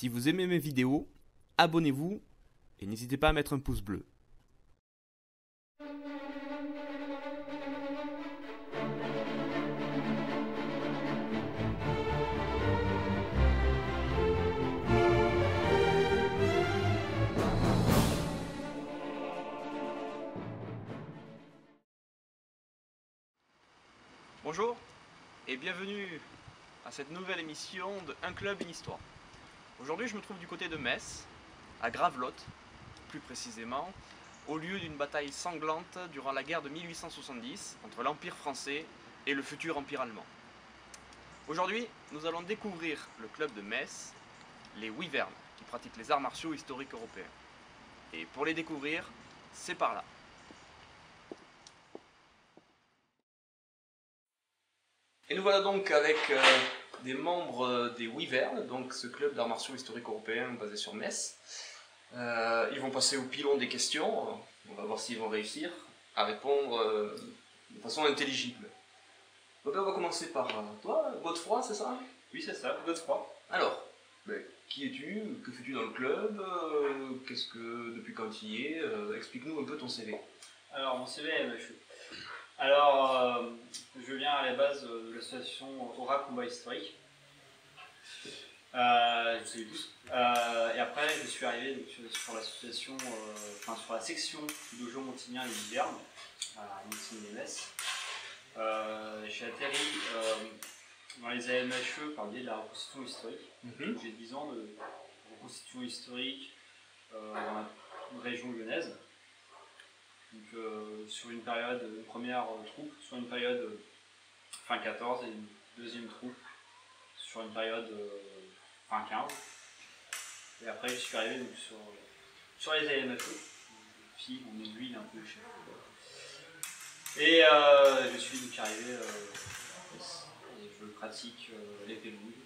Si vous aimez mes vidéos, abonnez-vous et n'hésitez pas à mettre un pouce bleu. Bonjour et bienvenue à cette nouvelle émission de Un club, une histoire. Aujourd'hui je me trouve du côté de Metz, à Gravelotte, plus précisément, au lieu d'une bataille sanglante durant la guerre de 1870 entre l'Empire français et le futur Empire allemand. Aujourd'hui nous allons découvrir le club de Metz, les Wyverns, qui pratiquent les arts martiaux historiques européens. Et pour les découvrir, c'est par là. Et nous voilà donc avec des membres des Wyverns, donc ce club d'arts martiaux historiques européens basé sur Metz. Ils vont passer au pilon des questions, on va voir s'ils vont réussir à répondre de façon intelligible. Donc on va commencer par toi, Godefroy, c'est ça? Oui, c'est ça, Godefroy. Alors, qui es-tu? Que fais-tu dans le club? Depuis quand tu y es? Explique-nous un peu ton CV. Alors, mon CV est MHE. Alors, je viens à la base de l'association Aura Combat Historique. Je salue tous. Et après, je suis arrivé donc, sur l'association, sur la section du dojo montignien Les Wyverns, à Montigny-les-Metz. J'ai atterri dans les AMHE par le biais de la reconstitution historique. J'ai 10 ans de reconstitution historique dans la région lyonnaise. Donc, sur une période, une première troupe, sur une période fin 14 et une deuxième troupe sur une période fin 15. Et après, je suis arrivé donc, sur les AMHE, puis on aiguille un peu chez et je suis donc arrivé et je pratique l'épée longue,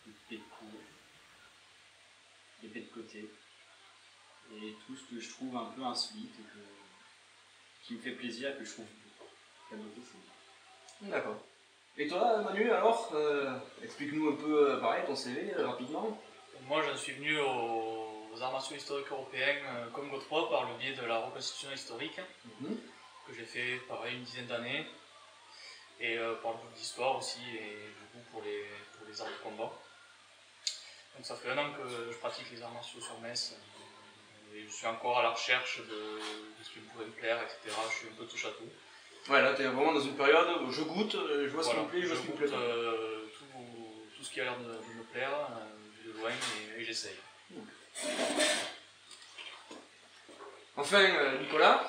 l'épée de cour, l'épée de côté. Et tout ce que je trouve un peu insolite et qui me fait plaisir et que je trouve caboté, c'est D'accord. Et toi, Manu, alors, explique-nous un peu, pareil, ton CV, rapidement. Moi, je suis venu aux arts martiaux historiques européens comme Godefroy par le biais de la reconstitution historique, que j'ai fait, pareil, une dizaine d'années, et par le bout d'histoire aussi, et du coup pour les arts de combat. Donc ça fait 1 an que je pratique les arts martiaux sur Metz. Et je suis encore à la recherche de ce qui pourrait me plaire, etc. Je suis un peu touche à tout. Ouais, là, tu es vraiment dans une période où je goûte, je vois ce qui me plaît, je vois ce qui me plaît pas. Tout ce qui a l'air de me plaire, de loin, et j'essaye. Enfin, Nicolas,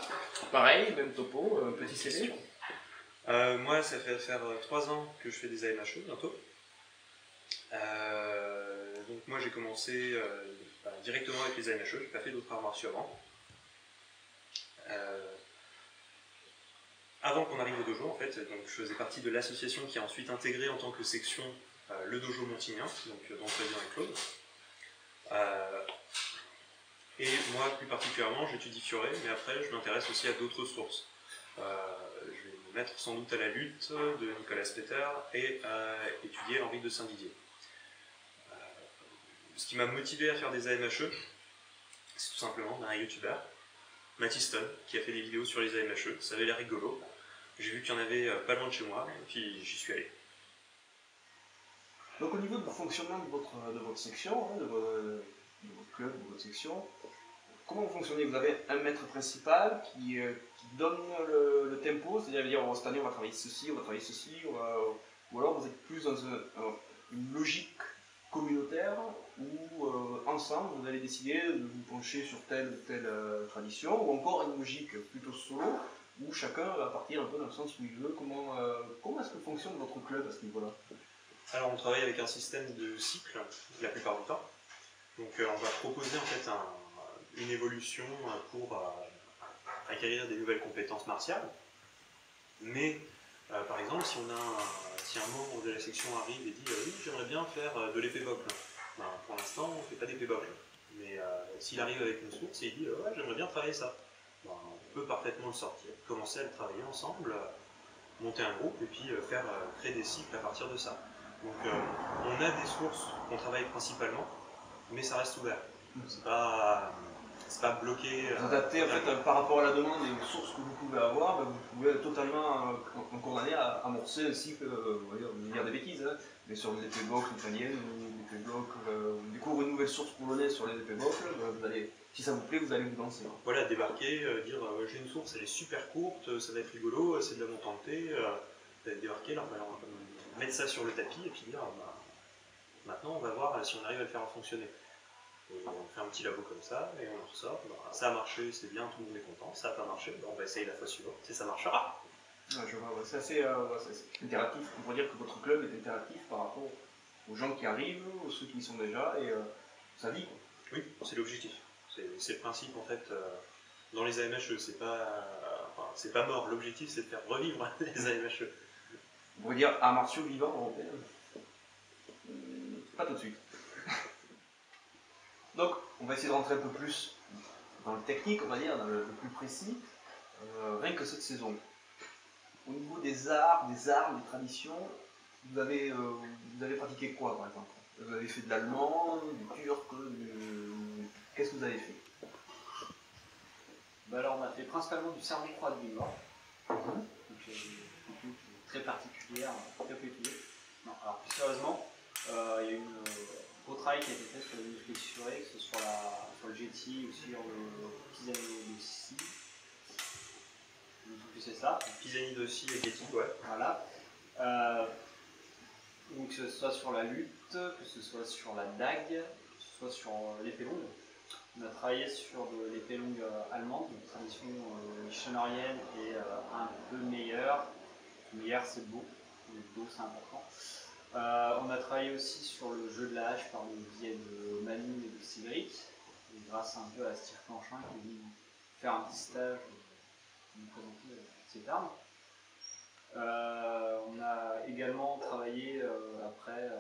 pareil, même topo, petit CV. Moi, ça fait faire 3 ans que je fais des AMHE bientôt. Donc moi, j'ai commencé directement avec les AMHE, je n'ai pas fait d'autres arts martiaux avant. Avant qu'on arrive au dojo, en fait, donc je faisais partie de l'association qui a ensuite intégré en tant que section le dojo montignien, donc dont le président est Claude. Et moi, plus particulièrement, j'étudie Fioré, mais après, je m'intéresse aussi à d'autres sources. Je vais me mettre sans doute à la lutte de Nicolas Peter et étudier Henri de Saint-Didier. Ce qui m'a motivé à faire des AMHE, c'est tout simplement un youtubeur, Mathiston, qui a fait des vidéos sur les AMHE, ça avait l'air rigolo. J'ai vu qu'il y en avait pas loin de chez moi, et puis j'y suis allé. Donc au niveau du fonctionnement de votre section, de votre club, de votre section, comment vous fonctionnez? Vous avez un maître principal qui donne le tempo, c'est-à-dire cette année on va travailler ceci, on va travailler ceci, ou alors vous êtes plus dans une logique communautaire où ensemble vous allez décider de vous pencher sur telle ou telle tradition, ou encore une logique plutôt solo où chacun va partir un peu dans le sens où il veut. Comment est-ce que fonctionne votre club à ce niveau-là? Alors on travaille avec un système de cycle la plupart du temps. Donc on va proposer en fait une évolution pour acquérir des nouvelles compétences martiales. Mais par exemple, si un membre de la section arrive et dit oui, j'aimerais bien faire de l'épée bocle. Ben, pour l'instant, on ne fait pas d'épée bocle. Mais s'il arrive avec une source et il dit ouais, j'aimerais bien travailler ça, ben, on peut parfaitement le sortir, commencer à le travailler ensemble, monter un groupe et puis créer des cycles à partir de ça. Donc on a des sources qu'on travaille principalement, mais ça reste ouvert. C'est pas bloqué. Vous adaptez en fait par rapport à la demande et aux sources que vous pouvez avoir, ben, vous pouvez totalement en cours d'année amorcer un cycle, on va dire des bêtises, hein, mais sur les épées blocs italiennes ou les épées blocs, vous découvrez une nouvelle source polonnaise sur les épées blocs, vous allez, si ça vous plaît, vous allez vous lancer. Voilà, débarquer, dire j'ai une source, elle est super courte, ça va être rigolo, c'est de la montante de thé, débarquer, leur mettre ça sur le tapis et puis dire bah, maintenant on va voir si on arrive à le faire fonctionner. Et on fait un petit labo comme ça, et on ressort, bah, ça a marché, c'est bien, tout le monde est content, ça n'a pas marché, bah, on va essayer la fois suivante, et ça marchera. Ouais, je vois, ouais, c'est assez interactif, on pourrait dire que votre club est interactif par rapport aux gens qui arrivent, aux ceux qui y sont déjà, et ça vit quoi. Oui, c'est l'objectif, c'est le principe en fait, dans les AMHE, c'est pas mort, l'objectif c'est de faire revivre les AMHE. On pourrait dire arts martiaux vivants européens. Pas tout de suite. Donc, on va essayer de rentrer un peu plus dans le technique, on va dire, dans le plus précis. Rien que cette saison. Au niveau des arts, des armes, des traditions, vous avez pratiqué quoi, par exemple? Vous avez fait de l'allemand, du turc, qu'est-ce que vous avez fait? Bah alors, on a fait principalement du cerné croix de Bigorre. Donc, une technique très particulière, très pétillée. Non, alors, plus sérieusement, il y a une gros travail qui a été fait sur les muscles fissurés, que ce soit sur le Jetty ou sur le Pisani de scie. C'est ça. Pisani de scie et Getty, ouais. Voilà. Donc que ce soit sur la lutte, que ce soit sur la dague, que ce soit sur l'épée longue. On a travaillé sur de l'épée longue allemande, une tradition michonarienne et un peu meilleure. Meilleure c'est beau, le beau c'est important. On a travaillé aussi sur le jeu de la hache par le biais de Manu et de Cédric, et grâce un peu à Steve Planchin qui est venu faire un petit stage pour nous présenter cette arme. On a également travaillé après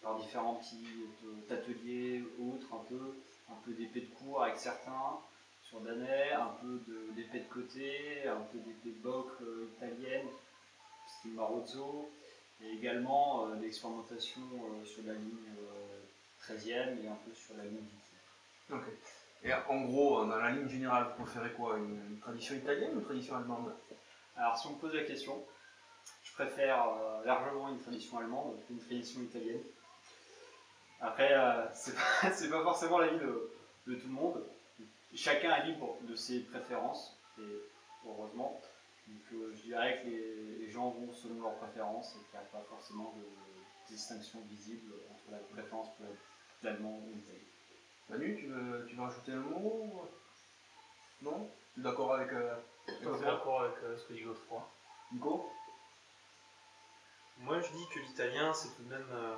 par différents petits ateliers autres, un peu d'épée de cours avec certains sur Danet, un peu d'épée de côté, un peu d'épée de bocle italienne, style Marozzo, et également l'expérimentation sur la ligne 13e et un peu sur la ligne 10e. Ok. Et en gros, dans la ligne générale, vous préférez quoi? Une tradition italienne ou une tradition allemande? Alors si on me pose la question, je préfère largement une tradition allemande qu'une tradition italienne. Après, c'est pas forcément l'avis de tout le monde. Chacun est libre de ses préférences, et heureusement. Donc je dirais que les gens vont selon leurs préférences et qu'il n'y a pas forcément de distinction visible entre la préférence pour l'allemand ou l'italien. Manu, tu veux rajouter un mot? Non? Tu es d'accord avec Je suis d'accord avec ce que dit Godefroy. Nico? Moi je dis que l'italien c'est tout de même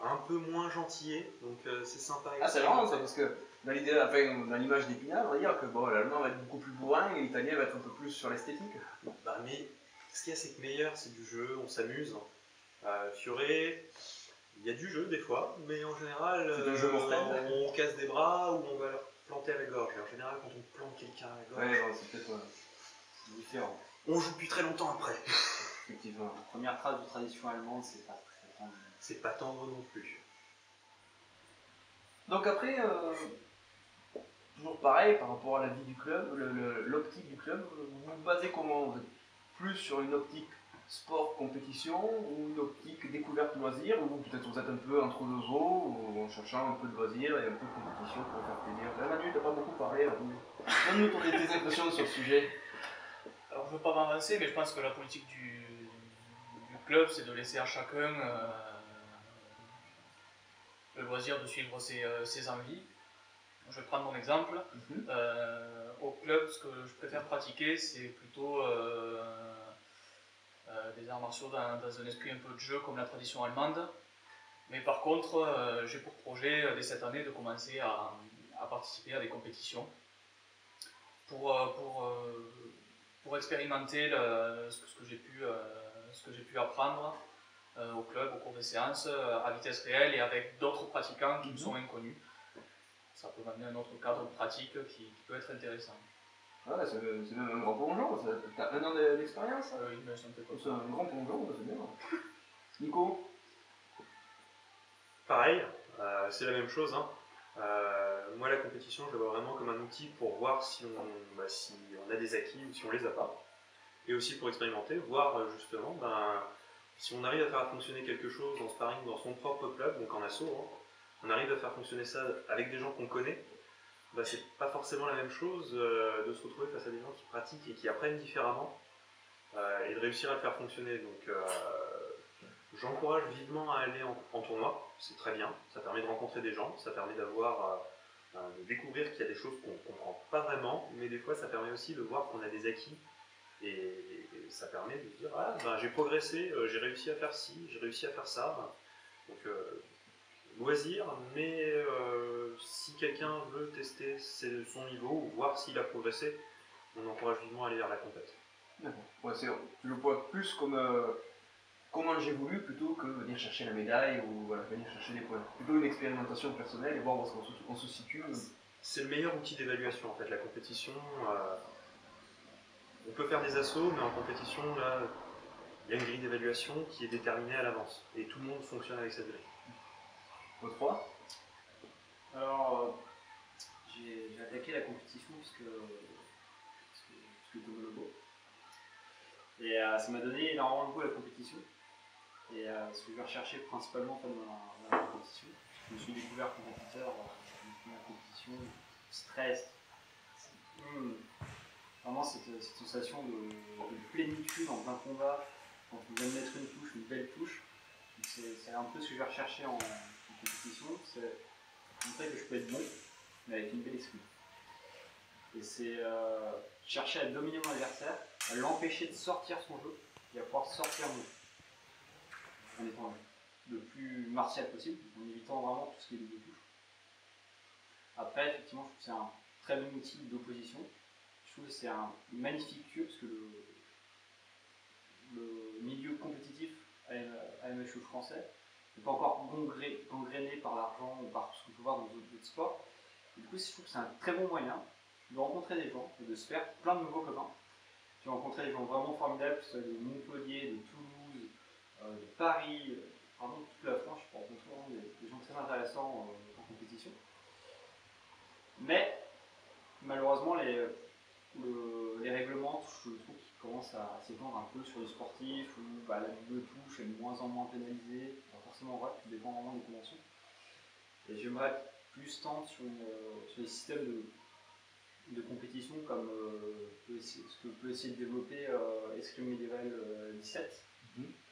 un peu moins gentillé, donc c'est sympa. Ah, c'est marrant ça, parce que dans l'idée, enfin, dans l'image d'Épinal, on va dire que bon, l'allemand va être beaucoup plus bourrin et l'italien va être un peu plus sur l'esthétique. Bah, mais ce qu'il y a, c'est que meilleur, c'est du jeu, on s'amuse. Fioré, il y a du jeu des fois, mais en général, C'est un jeu mortel. on casse des bras ou on va leur planter à la gorge. Et en général, quand on plante quelqu'un à la gorge, Ouais, bon, c'est peut-être Différent. on joue plus très longtemps après. effectivement. La première trace de tradition allemande, c'est pas très tendu. C'est pas tendre non plus. Donc après, toujours pareil par rapport à la vie du club, l'optique du club, vous vous basez comment? Vous êtes plus sur une optique sport, compétition, ou une optique découverte loisir, ou peut-être vous êtes un peu entre deux eaux, en cherchant un peu de loisir et un peu de compétition pour faire plaisir. Là, Manu, t'as pas beaucoup parlé, donne-nous tes impressions sur le sujet. Alors je ne veux pas m'avancer, mais je pense que la politique du club, c'est de laisser à chacun le loisir de suivre ses envies. Je vais prendre mon exemple. Au club, ce que je préfère pratiquer, c'est plutôt des arts martiaux dans un esprit un peu de jeu comme la tradition allemande. Mais par contre, j'ai pour projet dès cette année de commencer à participer à des compétitions pour expérimenter ce que j'ai pu apprendre au club, au cours des séances, à vitesse réelle et avec d'autres pratiquants qui me sont inconnus. Ça peut m'amener à un autre cadre de pratique qui peut être intéressant. Ah, c'est même un grand plongeon, t'as un an d'expérience? Oui, mais ça me fait quoi. C'est un grand plongeon, c'est bien. Nico? Pareil, c'est la même chose. Hein. Moi, la compétition, je la vois vraiment comme un outil pour voir si on a des acquis ou si on les a pas. Et aussi pour expérimenter, voir justement si on arrive à faire fonctionner quelque chose en sparring dans son propre club, donc en asso, hein, on arrive à faire fonctionner ça avec des gens qu'on connaît, c'est pas forcément la même chose de se retrouver face à des gens qui pratiquent et qui apprennent différemment et de réussir à le faire fonctionner. Donc j'encourage vivement à aller en tournoi, c'est très bien, ça permet de rencontrer des gens, ça permet de découvrir qu'il y a des choses qu'on ne comprend pas vraiment, mais des fois ça permet aussi de voir qu'on a des acquis. Et ça permet de dire j'ai progressé, j'ai réussi à faire ci, j'ai réussi à faire ça. Donc loisir, mais si quelqu'un veut tester son niveau ou voir s'il a progressé, on encourage vivement à aller vers la compète. D'accord. Ouais, je le vois plus comme comment j'évolue plutôt que venir chercher la médaille ou voilà, venir chercher des points. Plutôt une expérimentation personnelle et voir où on se situe. C'est le meilleur outil d'évaluation en fait, la compétition. On peut faire des assauts, mais en compétition, là, il y a une grille d'évaluation qui est déterminée à l'avance. Et tout le monde fonctionne avec cette grille. Votre 3 Alors, j'ai attaqué la compétition parce que Thomas Lobo. Et ça m'a donné énormément de goût à la compétition. Et ce que je vais rechercher principalement dans la compétition, je me suis découvert compétiteur dans la compétition, stress. Vraiment cette sensation de plénitude en plein combat, quand on vient de mettre une touche, une belle touche. C'est un peu ce que je vais rechercher en compétition, c'est montrer que je peux être bon, mais avec une belle esprit. Et c'est chercher à dominer mon adversaire, à l'empêcher de sortir son jeu, et à pouvoir sortir mon jeu. En étant le plus martial possible, en évitant vraiment tout ce qui est double touche. Après, effectivement, je trouve que c'est un très bon outil d'opposition. Je trouve que c'est un magnifique jeu parce que le milieu compétitif AMHE français n'est pas encore gangréné par l'argent ou par ce qu'on peut voir dans d'autres sports. Et du coup, je trouve que c'est un très bon moyen de rencontrer des gens et de se faire plein de nouveaux copains. J'ai rencontré des gens vraiment formidables, que ce soit de Montpellier, de Toulouse, de Paris, vraiment de toute la France. Je peux rencontrer vraiment des gens très intéressants en compétition. Mais malheureusement, les règlements, je trouve qu'ils commencent à s'étendre un peu sur les sportifs, où la double touche est de moins en moins pénalisée, pas forcément vrai, tout dépend vraiment des conventions. Et j'aimerais plus tendre sur les systèmes de compétition comme ce que peut essayer de développer Escrime Medieval 17,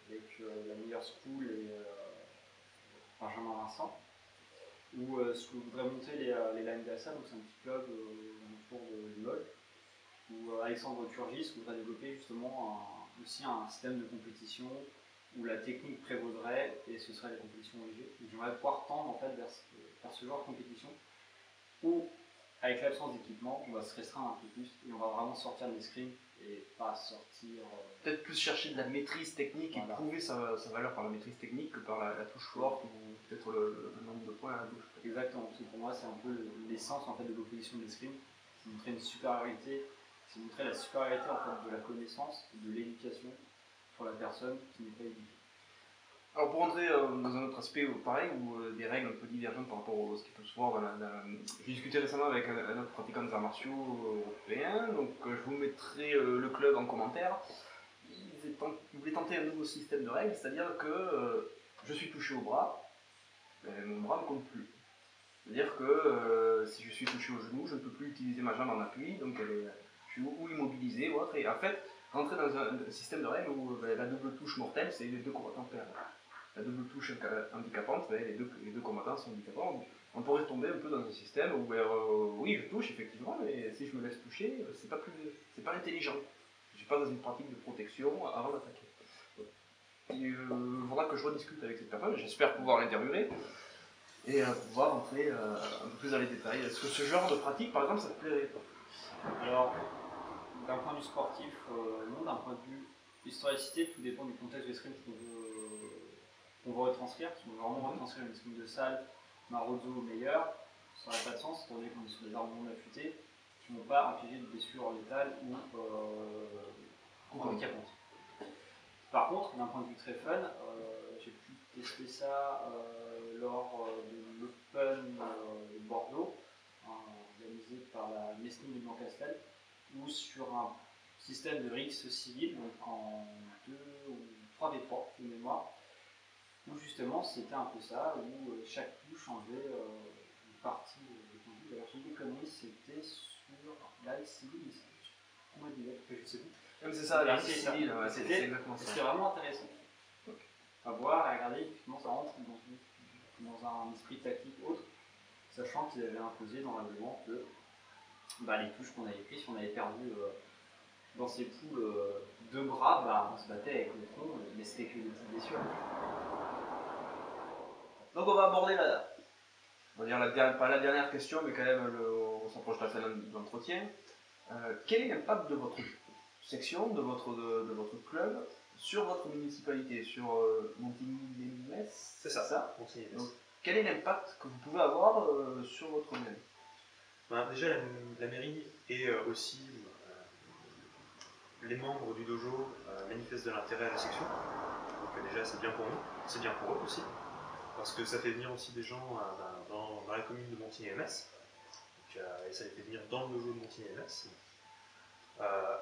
avec la meilleure school et Benjamin Vincent. Ou ce que voudrait monter les Lines d'Assa, donc c'est un petit club autour de Limoges, où Alexandre Turgis voudrait développer justement aussi un système de compétition où la technique prévaudrait et ce serait la compétition légère. J'aimerais pouvoir tendre en fait vers ce genre de compétition où, avec l'absence d'équipement, on va se restreindre un peu plus et on va vraiment sortir de l'escrime et pas sortir. Peut-être plus chercher de la maîtrise technique et prouver sa valeur par la maîtrise technique que par la touche forte ou peut-être le nombre de points à la touche. Exactement, parce que pour moi c'est un peu l'essence en fait, de l'opposition de l'escrime, c'est montrer une supériorité, c'est montrer la supériorité en fait, de la connaissance et de l'éducation sur la personne qui n'est pas éduquée. Alors pour entrer dans un autre aspect pareil, où des règles un peu divergentes par rapport à ce qui peut se voir j'ai discuté récemment avec un autre pratiquant des arts martiaux européens, donc je vous mettrai le club en commentaire. Ils voulaient tenter un nouveau système de règles, c'est-à-dire que je suis touché au bras, mon bras ne compte plus. C'est-à-dire que si je suis touché au genou, je ne peux plus utiliser ma jambe en appui, donc je suis ou immobilisé ou autre, et en fait, rentrer dans un système de règles où la double touche mortelle, c'est les deux combattants perdent. La double touche handicapante, les deux combattants sont handicapants. On pourrait tomber un peu dans un système où oui, je touche effectivement, mais si je me laisse toucher, c'est pas intelligent. Je ne suis pas dans une pratique de protection avant d'attaquer. Il faudra que je rediscute avec cette personne, j'espère pouvoir l'interviewer et pouvoir entrer un peu plus dans les détails. Est-ce que ce genre de pratique, par exemple, ça te plairait? Alors, d'un point de vue sportif, non, d'un point de vue historicité, tout dépend du contexte de l'escrime qu'on veut retranscrire. Si on veut vraiment retranscrire une escrime de salle, Marozzo meilleur, ça n'aurait pas de sens, étant donné qu'on est sur des armes non affûtées, qui ne vont pas infliger de blessures létales ou handicapantes. Par contre, d'un point de vue très fun, testé ça lors de l'Open de Bordeaux, organisé par la Mesnine de Blancastel, ou sur un système de RIX civil, donc en 2 ou 3v3 de mémoire, où justement c'était un peu ça, où chaque touche enlevait une partie de conduite. Alors j'ai des conneries, c'était sur la civil, comment dire, je sais plus. C'est ça, la C'est ça. civile, ouais, c'est C'était exactement ça. vraiment intéressant à voir, à regarder, comment ça rentre dans un esprit tactique autre, sachant qu'ils avaient imposé dans la demande que les touches qu'on avait prises, si on avait perdu dans ces poules 2 bras, on se battait avec le tronc, mais c'était que des petites blessures. Donc on va aborder on va dire pas la dernière question, mais quand même on s'approche de la fin de l'entretien. Quel est l'impact de votre section, de votre club, sur votre municipalité, sur Montigny-lès? C'est ça, Montigny-lès. Donc, quel est l'impact que vous pouvez avoir sur votre mairie? Déjà, la mairie et aussi les membres du dojo manifestent de l'intérêt à la section. Donc déjà, c'est bien pour nous, c'est bien pour eux aussi, parce que ça fait venir aussi des gens dans la commune de Montigny-lès. Et ça les fait venir dans le dojo de Montigny-lès.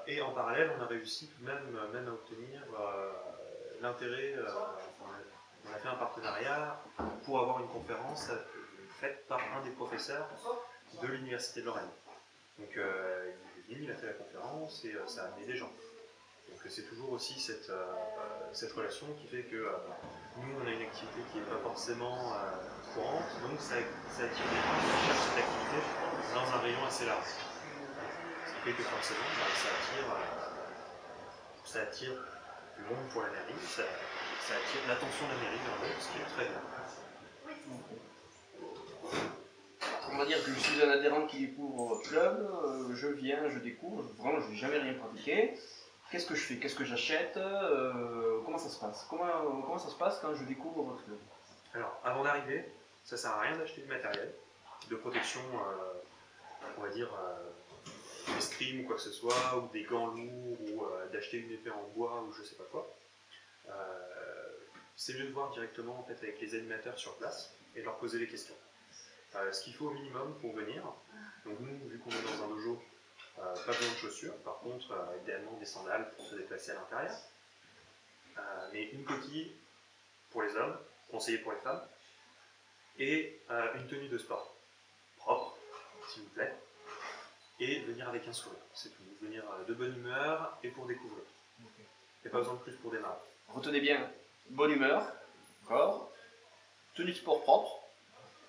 Et en parallèle, on a réussi tout de même à obtenir l'intérêt. On a fait un partenariat pour avoir une conférence faite par un des professeurs de l'Université de Lorraine. Donc il est venu, il a fait la conférence et ça a amené des gens. Donc c'est toujours aussi cette relation qui fait que nous on a une activité qui n'est pas forcément courante, donc ça attire des gens qui cherchent cette activité dans un rayon assez large. Ce qui fait que forcément ça attire du monde pour la mairie, ça attire l'attention de la mairie vers eux, ce qui est très bien. On va dire que je suis un adhérent qui découvre votre club, je viens, je découvre, vraiment je n'ai jamais rien pratiqué. Qu'est-ce que je fais? Qu'est-ce que j'achète? Comment ça se passe? Comment ça se passe quand je découvre votre club? Alors, avant d'arriver, ça sert à rien d'acheter du matériel de protection, on va dire, escrime ou quoi que ce soit, ou des gants lourds, ou d'acheter une épée en bois, ou je sais pas quoi. C'est mieux de voir directement en fait, avec les animateurs sur place et de leur poser les questions. Ce qu'il faut au minimum pour venir, donc nous, vu qu'on est dans un dojo, pas besoin de chaussures, par contre, idéalement des sandales pour se déplacer à l'intérieur, mais une coquille pour les hommes, conseillé pour les femmes, et une tenue de sport propre, s'il vous plaît, et venir avec un sourire, c'est tout. Venir de bonne humeur et pour découvrir. Et pas besoin de plus pour démarrer. Retenez bien, bonne humeur, d'accord, tenue de sport propre,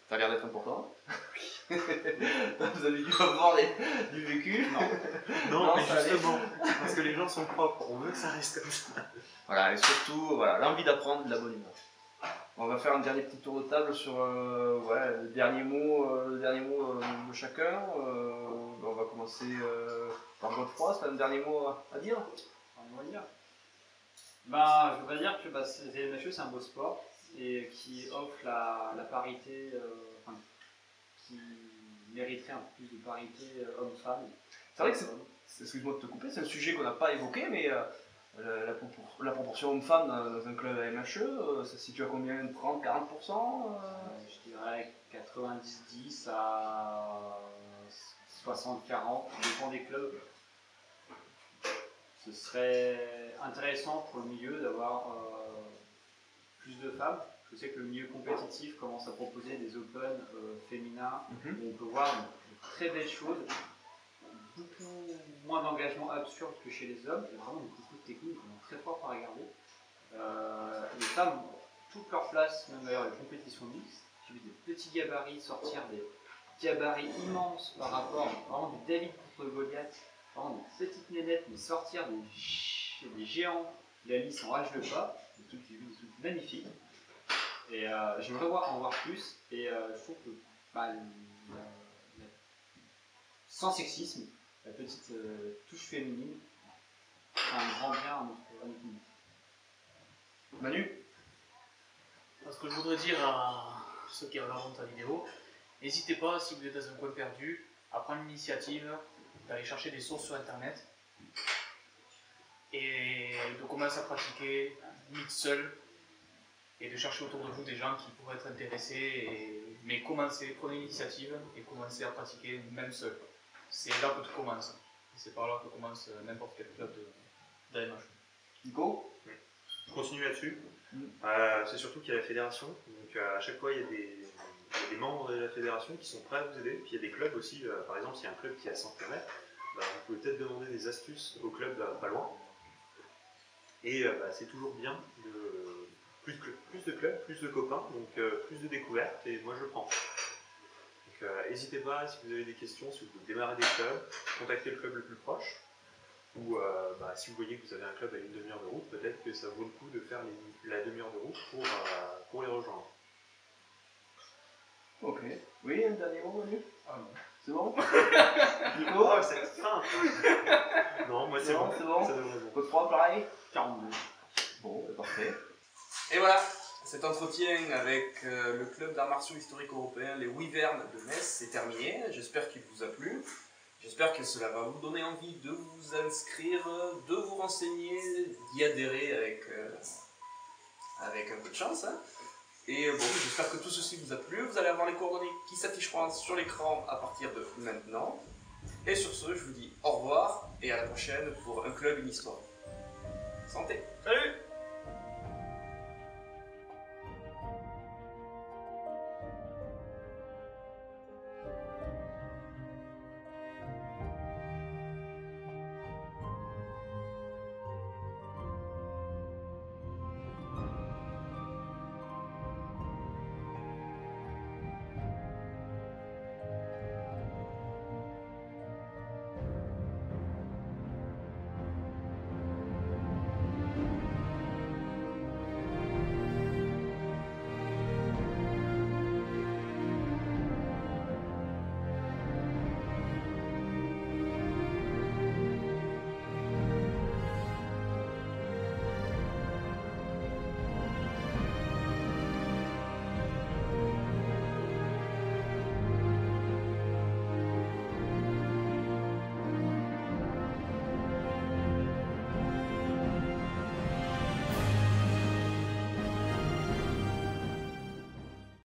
ça a l'air d'être important. Vous avez dû avoir du vécu. Non, mais justement, parce que les gens sont propres, on veut que ça reste comme ça. Voilà, et surtout, voilà, l'envie d'apprendre, de la bonne humeur. On va faire un dernier petit tour de table sur le dernier mot de chacun. On va commencer par Godefroy, c'est un dernier mot à dire? On va dire. Je voudrais dire que CMHE c'est un beau sport et qui offre la parité, qui mériterait un peu plus de parité homme-femme. C'est vrai que excuse-moi de te couper, c'est un sujet qu'on n'a pas évoqué, mais la proportion homme-femme dans un club AMHE, ça se situe à combien? 30-40%? Je dirais 90-10 à 60-40, dépend des clubs. Ce serait intéressant pour le milieu d'avoir plus de femmes. Je sais que le milieu compétitif commence à proposer des open féminins où on peut voir de très belles choses, beaucoup moins d'engagement absurde que chez les hommes, il y a vraiment beaucoup de techniques vraiment très fortes à regarder. Les femmes ont toute leur place, même d'ailleurs les compétitions mixtes. J'ai vu des petits gabarits sortir des gabarits immenses par rapport vraiment du David contre Goliath. Vraiment des petites nénettes, mais sortir des géants de la liste en rage de pas, j'ai vu des trucs magnifiques. Et j'aimerais en voir plus, et je trouve que sans sexisme, la petite touche féminine fait un grand bien à notre monde. Manu? Ce que je voudrais dire à ceux qui regardent ta vidéo, n'hésitez pas, si vous êtes dans un coin perdu, à prendre l'initiative d'aller chercher des sources sur internet et de commencer à pratiquer limite seul et de chercher autour de vous des gens qui pourraient être intéressés, mais prenez l'initiative et commencez à pratiquer même seul. C'est là que tout commence. Et c'est par là que commence n'importe quel club d'AMH. Nico? Je continue là-dessus. C'est surtout qu'il y a la fédération, donc à chaque fois il y a des membres de la fédération qui sont prêts à vous aider. Puis il y a des clubs aussi, par exemple s'il y a un club qui est à 100 km, vous pouvez peut-être demander des astuces au club pas loin. Et c'est toujours bien de plus de clubs, plus de copains, donc plus de découvertes, et moi je prends. Donc n'hésitez pas, si vous avez des questions, si vous démarrez des clubs, contactez le club le plus proche. Ou si vous voyez que vous avez un club à une demi-heure de route, peut-être que ça vaut le coup de faire la demi-heure de route pour les rejoindre. Ok. Oui, un dernier mot, Manu? Ah non. C'est bon? Nico? Oh, c'est fin. Non, moi c'est bon. C'est bon. Ça devrait bon. Code 3, pareil? 42. Bon, parfait. Et voilà, cet entretien avec le club d'arts martiaux historiques européens, les Wyverns de Metz, c'est terminé. J'espère qu'il vous a plu. J'espère que cela va vous donner envie de vous inscrire, de vous renseigner, d'y adhérer avec un peu de chance. Hein. Et bon, j'espère que tout ceci vous a plu. Vous allez avoir les coordonnées qui s'afficheront sur l'écran à partir de maintenant. Et sur ce, je vous dis au revoir et à la prochaine pour un club, une histoire. Santé! Salut!